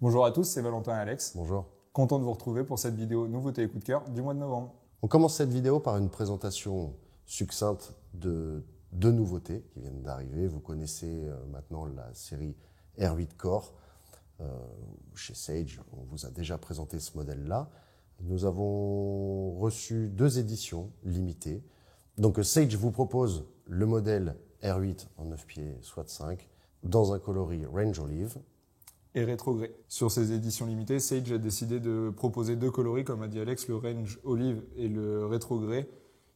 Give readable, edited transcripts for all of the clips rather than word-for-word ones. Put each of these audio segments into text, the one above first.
Bonjour à tous, c'est Valentin et Alex. Bonjour. Content de vous retrouver pour cette vidéo nouveauté et coup de cœur du mois de novembre. On commence cette vidéo par une présentation succincte de deux nouveautés qui viennent d'arriver. Vous connaissez maintenant la série R8 Core. Chez Sage, on vous a déjà présenté ce modèle-là. Nous avons reçu deux éditions limitées. Donc Sage vous propose le modèle R8 en 9 pieds SWAT5 dans un coloris Range Olive. Et rétrogré. Sur ces éditions limitées, Sage a décidé de proposer deux coloris, comme a dit Alex, le Range Olive et le rétrogré,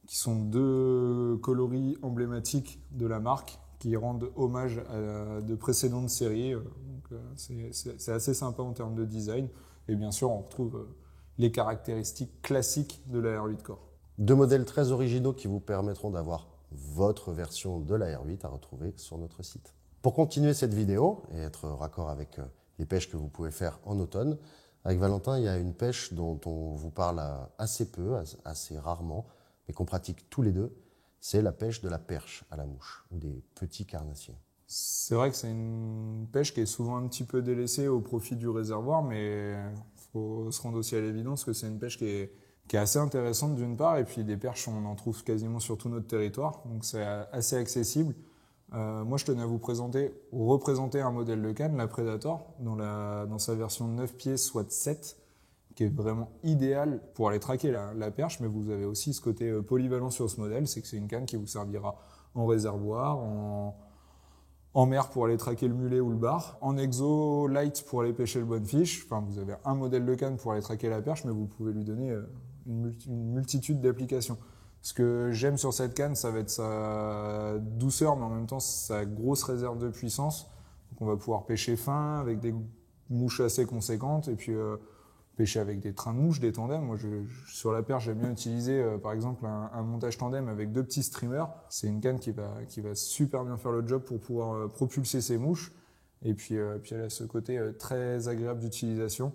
qui sont deux coloris emblématiques de la marque, qui rendent hommage à de précédentes séries. Donc c'est assez sympa en termes de design. Et bien sûr, on retrouve les caractéristiques classiques de la R8 Core. Deux modèles très originaux qui vous permettront d'avoir votre version de la R8 à retrouver sur notre site. Pour continuer cette vidéo et être raccord avec les pêches que vous pouvez faire en automne, avec Valentin, il y a une pêche dont on vous parle assez peu, assez rarement, mais qu'on pratique tous les deux. C'est la pêche de la perche à la mouche ou des petits carnassiers. C'est vrai que c'est une pêche qui est souvent un petit peu délaissée au profit du réservoir, mais il faut se rendre aussi à l'évidence que c'est une pêche qui est assez intéressante d'une part, et puis des perches, on en trouve quasiment sur tout notre territoire, donc c'est assez accessible. Moi, je tenais à vous représenter un modèle de canne, la Predator, dans sa version 9 pieds, soit 7, qui est vraiment idéal pour aller traquer la perche, mais vous avez aussi ce côté polyvalent sur ce modèle, c'est que c'est une canne qui vous servira en réservoir, en mer pour aller traquer le mulet ou le bar, en exo light pour aller pêcher le bonefish. Enfin, vous avez un modèle de canne pour aller traquer la perche, mais vous pouvez lui donner une multitude d'applications. Ce que j'aime sur cette canne, ça va être sa douceur, mais en même temps sa grosse réserve de puissance. Donc on va pouvoir pêcher fin avec des mouches assez conséquentes et puis pêcher avec des trains de mouches, des tandems. Moi, sur la perche, j'aime bien utiliser par exemple un montage tandem avec deux petits streamers. C'est une canne qui va super bien faire le job pour pouvoir propulser ces mouches. Et puis elle a ce côté très agréable d'utilisation.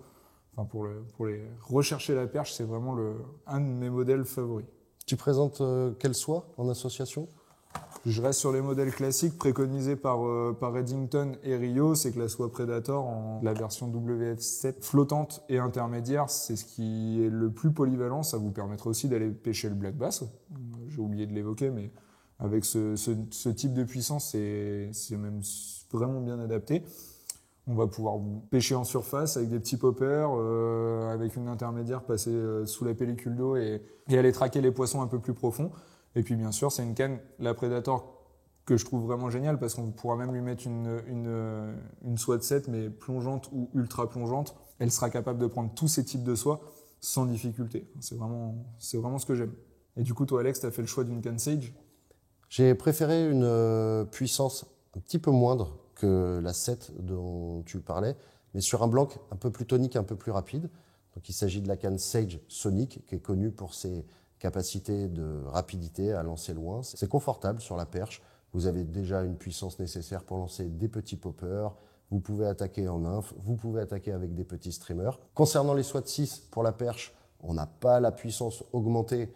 Enfin, pour les rechercher la perche, c'est vraiment un de mes modèles favoris. Tu présentes quelle soie en association ? Je reste sur les modèles classiques préconisés par Redington et Rio. C'est que la soie Predator, la version WF7 flottante et intermédiaire, c'est ce qui est le plus polyvalent. Ça vous permettra aussi d'aller pêcher le black bass. J'ai oublié de l'évoquer, mais avec ce type de puissance, c'est même vraiment bien adapté. On va pouvoir pêcher en surface avec des petits poppers, avec une intermédiaire passer sous la pellicule d'eau et aller traquer les poissons un peu plus profonds. Et puis bien sûr, c'est une canne, la Predator, que je trouve vraiment géniale parce qu'on pourra même lui mettre une soie de 7, mais plongeante ou ultra plongeante. Elle sera capable de prendre tous ces types de soie sans difficulté. C'est vraiment ce que j'aime. Et du coup, toi, Alex, tu as fait le choix d'une canne Sage ? J'ai préféré une puissance un petit peu moindre que la 7 dont tu parlais, mais sur un blanc un peu plus tonique, un peu plus rapide. Donc il s'agit de la canne Sage Sonic, qui est connue pour ses capacités de rapidité à lancer loin. C'est confortable sur la perche. Vous avez déjà une puissance nécessaire pour lancer des petits poppers. Vous pouvez attaquer en nymphe, vous pouvez attaquer avec des petits streamers. Concernant les SWAT 6 pour la perche, on n'a pas la puissance augmentée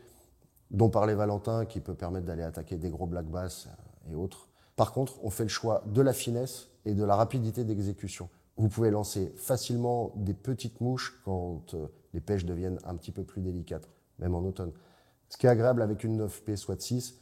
dont parlait Valentin, qui peut permettre d'aller attaquer des gros black bass et autres. Par contre, on fait le choix de la finesse et de la rapidité d'exécution. Vous pouvez lancer facilement des petites mouches quand les pêches deviennent un petit peu plus délicates, même en automne. Ce qui est agréable avec une 9P SWAT 6,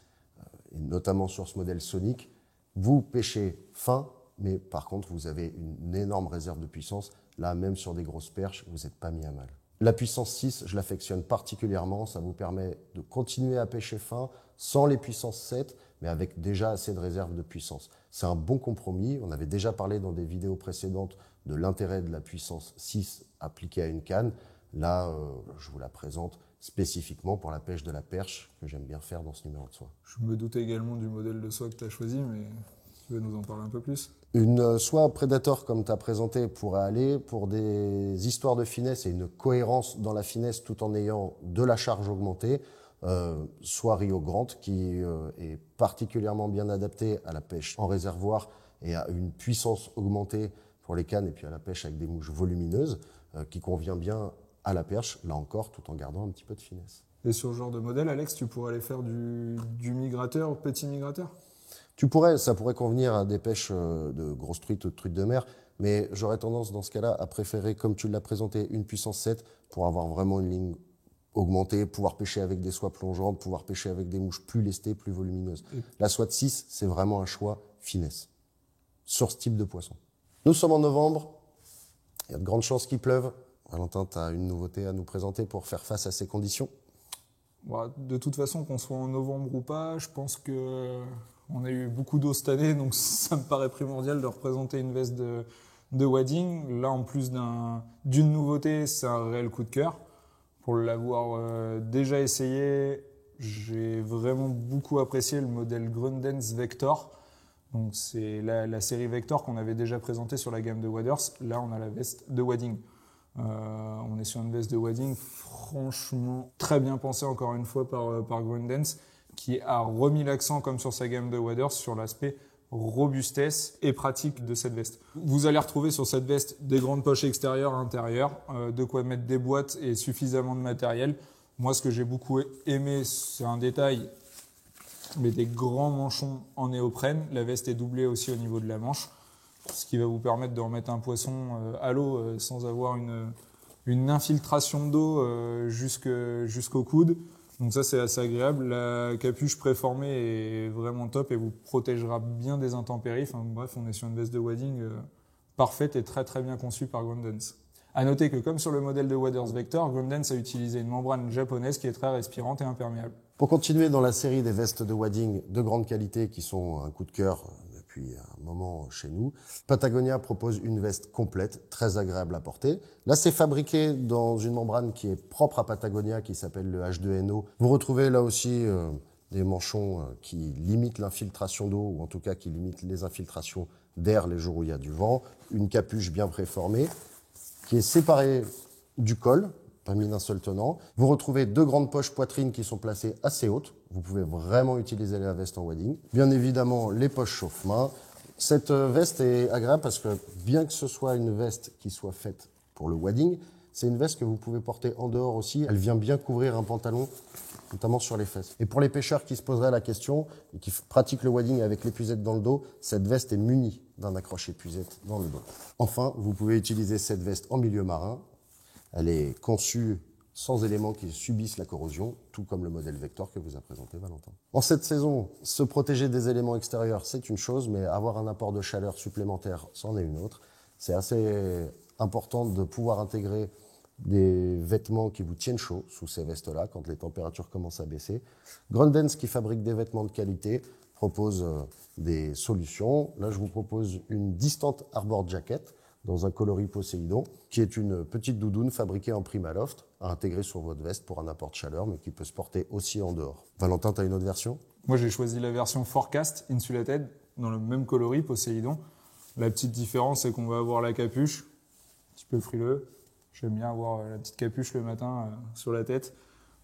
et notamment sur ce modèle Sonic, vous pêchez fin, mais par contre, vous avez une énorme réserve de puissance. Là, même sur des grosses perches, vous n'êtes pas mis à mal. La puissance 6, je l'affectionne particulièrement. Ça vous permet de continuer à pêcher fin sans les puissances 7, mais avec déjà assez de réserve de puissance. C'est un bon compromis. On avait déjà parlé dans des vidéos précédentes de l'intérêt de la puissance 6 appliquée à une canne. Là, je vous la présente spécifiquement pour la pêche de la perche, que j'aime bien faire dans ce numéro de soie. Je me doutais également du modèle de soie que tu as choisi, mais tu veux nous en parler un peu plus ? Une soie Predator, comme tu as présenté, pourrait aller pour des histoires de finesse et une cohérence dans la finesse tout en ayant de la charge augmentée. Soit Rio Grant, qui est particulièrement bien adapté à la pêche en réservoir et à une puissance augmentée pour les cannes et puis à la pêche avec des mouches volumineuses, qui convient bien à la perche, là encore, tout en gardant un petit peu de finesse. Et sur ce genre de modèle, Alex, tu pourrais aller faire du migrateur, petit migrateur ? Ça pourrait convenir à des pêches de grosses truites ou de truites de mer. mais j'aurais tendance dans ce cas-là à préférer, comme tu l'as présenté, une puissance 7 pour avoir vraiment une ligne augmentée, pouvoir pêcher avec des soies plongeantes, pouvoir pêcher avec des mouches plus lestées, plus volumineuses. La soie de 6, c'est vraiment un choix finesse sur ce type de poisson. Nous sommes en novembre, il y a de grandes chances qu'il pleuve. Valentin, tu as une nouveauté à nous présenter pour faire face à ces conditions? Bon, de toute façon, qu'on soit en novembre ou pas, je pense que on a eu beaucoup d'eau cette année, donc ça me paraît primordial de représenter une veste de wading. Là, en plus d'une nouveauté, c'est un réel coup de cœur. Pour l'avoir déjà essayé, j'ai vraiment beaucoup apprécié le modèle Grundens Vector. Donc c'est la série Vector qu'on avait déjà présentée sur la gamme de waders. Là, on a la veste de wading. On est sur une veste de wading franchement très bien pensée encore une fois par Grundens, qui a remis l'accent comme sur sa gamme de waders sur l'aspect robustesse et pratique de cette veste. Vous allez retrouver sur cette veste des grandes poches extérieures, intérieures, de quoi mettre des boîtes et suffisamment de matériel. Moi, ce que j'ai beaucoup aimé, c'est un détail, mais des grands manchons en néoprène. La veste est doublée aussi au niveau de la manche, ce qui va vous permettre de remettre un poisson à l'eau sans avoir une infiltration d'eau jusqu'au coude. Donc ça, c'est assez agréable. La capuche préformée est vraiment top et vous protégera bien des intempéries. Enfin, bref, on est sur une veste de wading parfaite et très très bien conçue par Grundens. À noter que comme sur le modèle de Waders Vector, Grundens a utilisé une membrane japonaise qui est très respirante et imperméable. Pour continuer dans la série des vestes de wading de grande qualité qui sont un coup de cœur depuis un moment chez nous, Patagonia propose une veste complète, très agréable à porter. Là, c'est fabriqué dans une membrane qui est propre à Patagonia, qui s'appelle le H2NO. Vous retrouvez là aussi des manchons qui limitent l'infiltration d'eau, ou en tout cas qui limitent les infiltrations d'air les jours où il y a du vent. Une capuche bien préformée, qui est séparée du col, pas mis d'un seul tenant. Vous retrouvez deux grandes poches poitrine qui sont placées assez hautes. Vous pouvez vraiment utiliser la veste en wading. Bien évidemment, les poches chauffe-main. Cette veste est agréable parce que bien que ce soit une veste qui soit faite pour le wading, c'est une veste que vous pouvez porter en dehors aussi. Elle vient bien couvrir un pantalon, notamment sur les fesses. Et pour les pêcheurs qui se poseraient la question et qui pratiquent le wading avec l'épuisette dans le dos, cette veste est munie d'un accroche épuisette dans le dos. Enfin, vous pouvez utiliser cette veste en milieu marin. Elle est conçue sans éléments qui subissent la corrosion, tout comme le modèle Vector que vous a présenté Valentin. En cette saison, se protéger des éléments extérieurs, c'est une chose, mais avoir un apport de chaleur supplémentaire, c'en est une autre. C'est assez important de pouvoir intégrer des vêtements qui vous tiennent chaud sous ces vestes-là quand les températures commencent à baisser. Grundens, qui fabrique des vêtements de qualité, propose des solutions. Là, je vous propose une Distant Arbor Jacket dans un coloris Poséidon, qui est une petite doudoune fabriquée en Primaloft, à intégrer sur votre veste pour un apport de chaleur, mais qui peut se porter aussi en dehors. Valentin, tu as une autre version? Moi, j'ai choisi la version Forecast Insulated, dans le même coloris Poséidon. La petite différence, c'est qu'on va avoir la capuche, un petit peu frileux. J'aime bien avoir la petite capuche le matin sur la tête.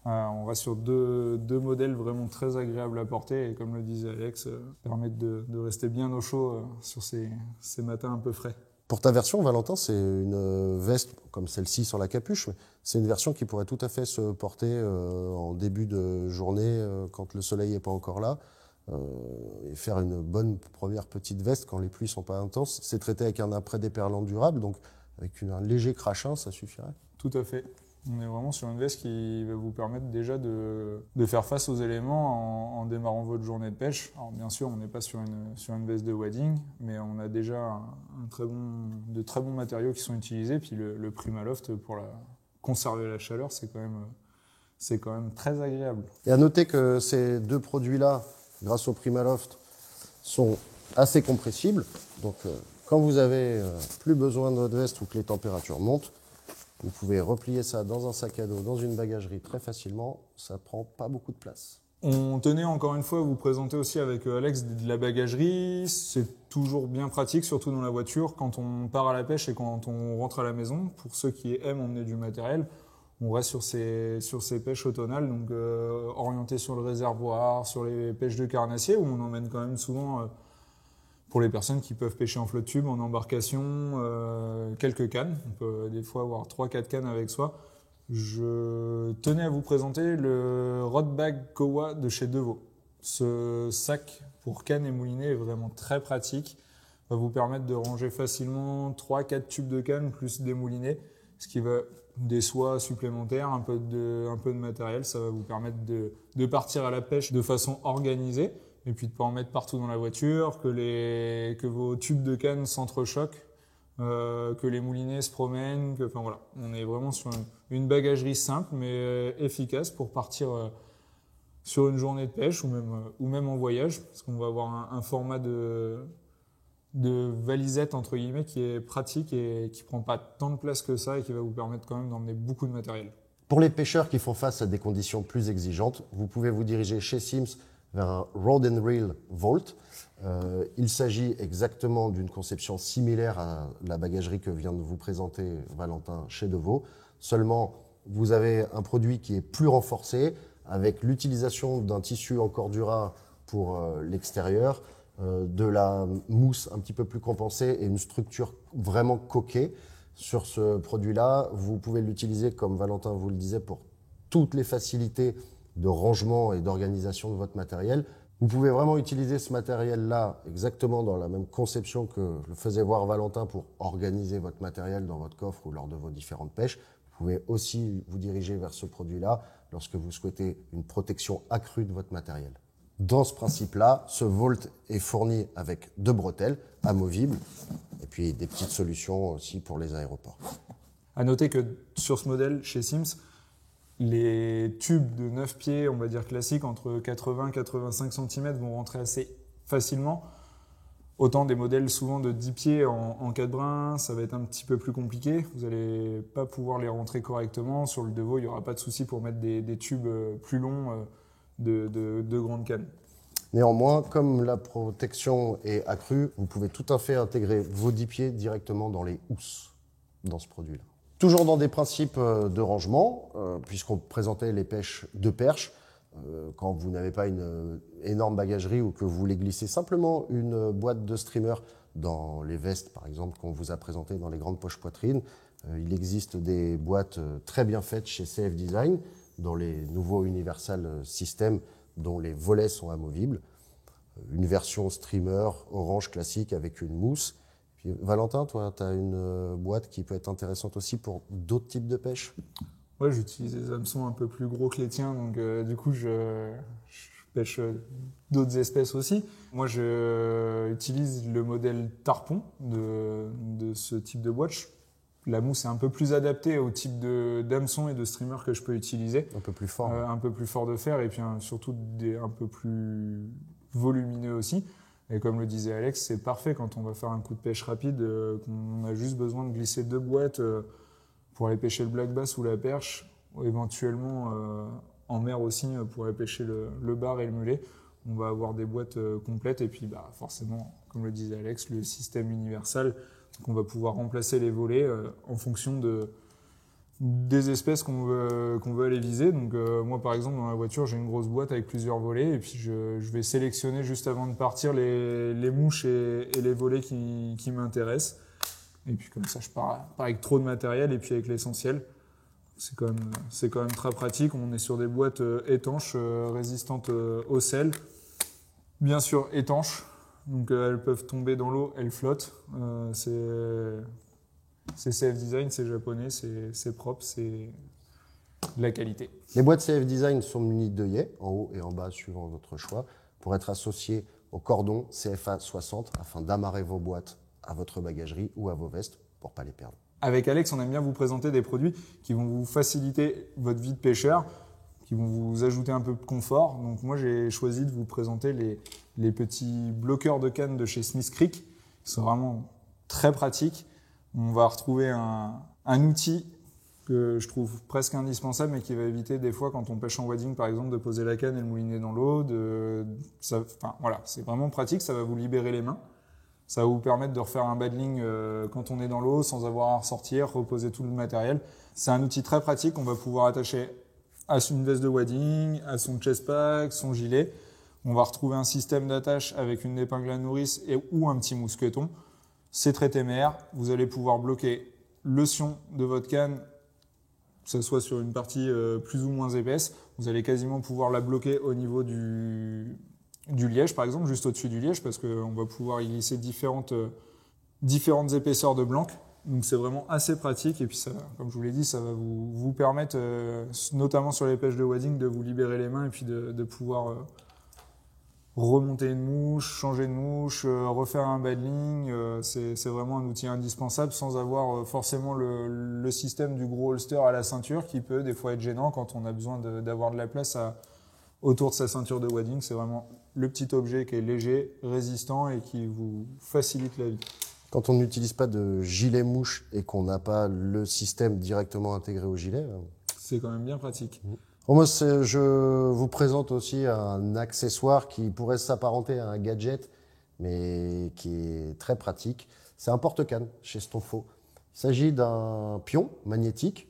On reste sur deux modèles vraiment très agréables à porter et comme le disait Alex, permettent de rester bien au chaud sur ces matins un peu frais. Pour ta version, Valentin, c'est une veste comme celle-ci sur la capuche, mais c'est une version qui pourrait tout à fait se porter en début de journée quand le soleil n'est pas encore là et faire une bonne première petite veste quand les pluies sont pas intenses. C'est traité avec un après-déperlant durable, donc avec un léger crachin, ça suffirait. Tout à fait. On est vraiment sur une veste qui va vous permettre déjà de faire face aux éléments en démarrant votre journée de pêche. Alors bien sûr, on n'est pas sur une veste de wading, mais on a déjà de très bons matériaux qui sont utilisés. Puis le Primaloft, pour conserver la chaleur, c'est quand même très agréable. Et à noter que ces deux produits-là, grâce au Primaloft, sont assez compressibles. Donc quand vous avez plus besoin de votre veste ou que les températures montent, vous pouvez replier ça dans un sac à dos, dans une bagagerie très facilement. Ça ne prend pas beaucoup de place. On tenait encore une fois à vous présenter aussi avec Alex de la bagagerie. C'est toujours bien pratique, surtout dans la voiture, quand on part à la pêche et quand on rentre à la maison. Pour ceux qui aiment emmener du matériel, on reste sur ces pêches automnales, donc orientés sur le réservoir, sur les pêches de carnassiers, où on emmène quand même souvent... pour les personnes qui peuvent pêcher en flotte tube, en embarcation, quelques cannes. On peut des fois avoir 3-4 cannes avec soi. Je tenais à vous présenter le Rod Bag Kowa de chez Devaux. Ce sac pour cannes et moulinet est vraiment très pratique. va vous permettre de ranger facilement 3-4 tubes de canne plus des moulinets, ce qui va des soies supplémentaires, un peu de matériel. Ça va vous permettre de partir à la pêche de façon organisée et puis de pas en mettre partout dans la voiture, que vos tubes de canne s'entrechoquent, que les moulinets se promènent, enfin voilà. On est vraiment sur une bagagerie simple mais efficace pour partir sur une journée de pêche ou même en voyage, parce qu'on va avoir un format de valisette entre guillemets qui est pratique et qui prend pas tant de place que ça et qui va vous permettre quand même d'emmener beaucoup de matériel. Pour les pêcheurs qui font face à des conditions plus exigeantes, vous pouvez vous diriger chez Sims vers un Rod and Reel Vault. Il s'agit exactement d'une conception similaire à la bagagerie que vient de vous présenter Valentin chez Devaux. Seulement, vous avez un produit qui est plus renforcé avec l'utilisation d'un tissu en cordura pour l'extérieur, de la mousse un petit peu plus compensée et une structure vraiment coquée. Sur ce produit-là, vous pouvez l'utiliser, comme Valentin vous le disait, pour toutes les facilités de rangement et d'organisation de votre matériel. Vous pouvez vraiment utiliser ce matériel-là exactement dans la même conception que le faisait voir Valentin pour organiser votre matériel dans votre coffre ou lors de vos différentes pêches. Vous pouvez aussi vous diriger vers ce produit-là lorsque vous souhaitez une protection accrue de votre matériel. Dans ce principe-là, ce Vault est fourni avec 2 bretelles amovibles et puis des petites solutions aussi pour les aéroports. À noter que sur ce modèle, chez Sims, les tubes de 9 pieds, on va dire classiques, entre 80 et 85 cm vont rentrer assez facilement. Autant des modèles souvent de 10 pieds en 4 brins, ça va être un petit peu plus compliqué. Vous n'allez pas pouvoir les rentrer correctement. Sur le Devaux, il n'y aura pas de souci pour mettre des tubes plus longs de grandes cannes. Néanmoins, comme la protection est accrue, vous pouvez tout à fait intégrer vos 10 pieds directement dans les housses, dans ce produit-là. Toujours dans des principes de rangement, puisqu'on présentait les pêches de perche, quand vous n'avez pas une énorme bagagerie ou que vous voulez glisser simplement une boîte de streamer dans les vestes, par exemple, qu'on vous a présenté dans les grandes poches poitrine, il existe des boîtes très bien faites chez CF Design, dans les nouveaux Universal System, dont les volets sont amovibles. Une version streamer orange classique avec une mousse. Puis, Valentin, toi, tu as une boîte qui peut être intéressante aussi pour d'autres types de pêche? Ouais, j'utilise des hameçons un peu plus gros que les tiens, donc du coup, je pêche d'autres espèces aussi. Moi, je utilise le modèle tarpon de ce type de boîte. La mousse est un peu plus adaptée au type d'hameçon et de streamer que je peux utiliser. Un peu plus fort. Un peu plus fort de fer et puis surtout un peu plus volumineux aussi. Et comme le disait Alex, c'est parfait quand on va faire un coup de pêche rapide, qu'on a juste besoin de glisser 2 boîtes pour aller pêcher le black bass ou la perche, ou éventuellement en mer aussi pour aller pêcher le bar et le mulet. On va avoir des boîtes complètes et puis forcément, comme le disait Alex, le système universal. Donc on va pouvoir remplacer les volets en fonction des espèces qu'on veut aller viser. Donc moi par exemple dans la voiture j'ai une grosse boîte avec plusieurs volets et puis je vais sélectionner juste avant de partir les mouches et les volets qui m'intéressent. Et puis comme ça je pars pas avec trop de matériel et puis avec l'essentiel. C'est quand même très pratique. On est sur des boîtes étanches, résistantes au sel. Bien sûr étanches. Donc elles peuvent tomber dans l'eau, elles flottent. C'est CF Design, c'est japonais, c'est propre, c'est de la qualité. Les boîtes CF Design sont munies d'œillets, en haut et en bas, suivant votre choix, pour être associées au cordon CFA 60 afin d'amarrer vos boîtes à votre bagagerie ou à vos vestes pour ne pas les perdre. Avec Alex, on aime bien vous présenter des produits qui vont vous faciliter votre vie de pêcheur, qui vont vous ajouter un peu de confort. Donc moi, j'ai choisi de vous présenter les petits bloqueurs de canne de chez Smith Creek, qui sont vraiment très pratiques. On va retrouver un outil que je trouve presque indispensable, mais qui va éviter des fois, quand on pêche en wading, par exemple, de poser la canne et le mouliner dans l'eau. Voilà, c'est vraiment pratique, ça va vous libérer les mains. Ça va vous permettre de refaire un battling quand on est dans l'eau sans avoir à ressortir, reposer tout le matériel. C'est un outil très pratique qu'on va pouvoir attacher à une veste de wading, à son chest pack, son gilet. On va retrouver un système d'attache avec une épingle à nourrice ou un petit mousqueton. C'est très téméraire. Vous allez pouvoir bloquer le sion de votre canne, que ce soit sur une partie plus ou moins épaisse. Vous allez quasiment pouvoir la bloquer au niveau du du liège, par exemple, juste au-dessus du liège, parce qu'on va pouvoir y glisser différentes épaisseurs de blanc. Donc c'est vraiment assez pratique. Et puis, ça, comme je vous l'ai dit, ça va vous permettre, notamment sur les pêches de wading, de vous libérer les mains et puis de pouvoir remonter une mouche, changer de mouche, refaire un battling. C'est vraiment un outil indispensable sans avoir forcément le système du gros holster à la ceinture qui peut des fois être gênant quand on a besoin d'avoir de la place autour de sa ceinture de wading. C'est vraiment le petit objet qui est léger, résistant et qui vous facilite la vie. Quand on n'utilise pas de gilet mouche et qu'on n'a pas le système directement intégré au gilet, c'est quand même bien pratique. Bon, moi, je vous présente aussi un accessoire qui pourrait s'apparenter à un gadget, mais qui est très pratique. C'est un porte-canne chez Stonfo. Il s'agit d'un pion magnétique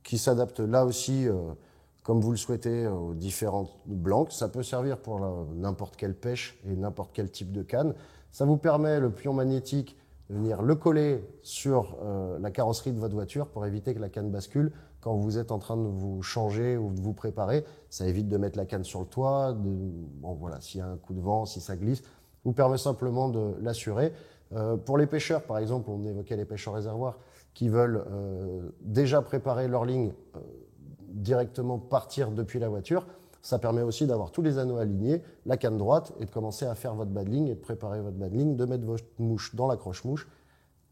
qui s'adapte là aussi, comme vous le souhaitez, aux différentes blancs. Ça peut servir pour n'importe quelle pêche et n'importe quel type de canne. Ça vous permet, le pion magnétique, de venir le coller sur la carrosserie de votre voiture pour éviter que la canne bascule quand vous êtes en train de vous changer ou de vous préparer. Ça évite de mettre la canne sur le toit. Bon, voilà, s'il y a un coup de vent, si ça glisse, vous permet simplement de l'assurer. Pour les pêcheurs, par exemple, on évoquait les pêcheurs réservoirs qui veulent déjà préparer leur ligne, directement partir depuis la voiture. Ça permet aussi d'avoir tous les anneaux alignés, la canne droite, et de commencer à faire votre badling et de préparer votre badling, de mettre votre mouche dans l'accroche-mouche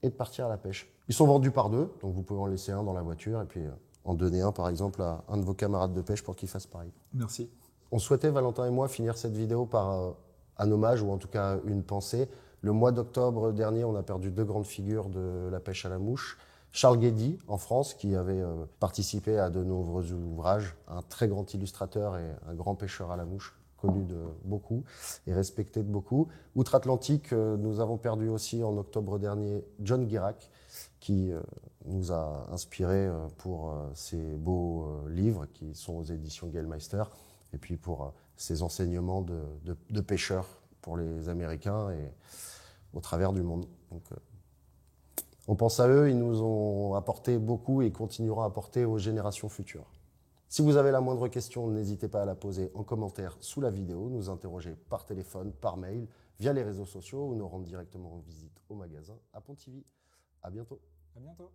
et de partir à la pêche. Ils sont vendus par deux, donc vous pouvez en laisser un dans la voiture et puis en donner un, par exemple, à un de vos camarades de pêche pour qu'il fasse pareil. Merci. On souhaitait, Valentin et moi, finir cette vidéo par un hommage, ou en tout cas une pensée. Le mois d'octobre dernier, on a perdu deux grandes figures de la pêche à la mouche. Charles Guédy, en France, qui avait participé à de nombreux ouvrages, un très grand illustrateur et un grand pêcheur à la mouche, connu de beaucoup et respecté de beaucoup. Outre-Atlantique, nous avons perdu aussi en octobre dernier John Guirac, qui nous a inspiré pour ses beaux livres qui sont aux éditions Gale-Meister, et puis pour ses enseignements de pêcheurs pour les Américains et au travers du monde. Donc, on pense à eux, ils nous ont apporté beaucoup et continueront à apporter aux générations futures. Si vous avez la moindre question, n'hésitez pas à la poser en commentaire sous la vidéo, nous interroger par téléphone, par mail, via les réseaux sociaux ou nous rendre directement en visite au magasin à Pontivy. À bientôt. À bientôt.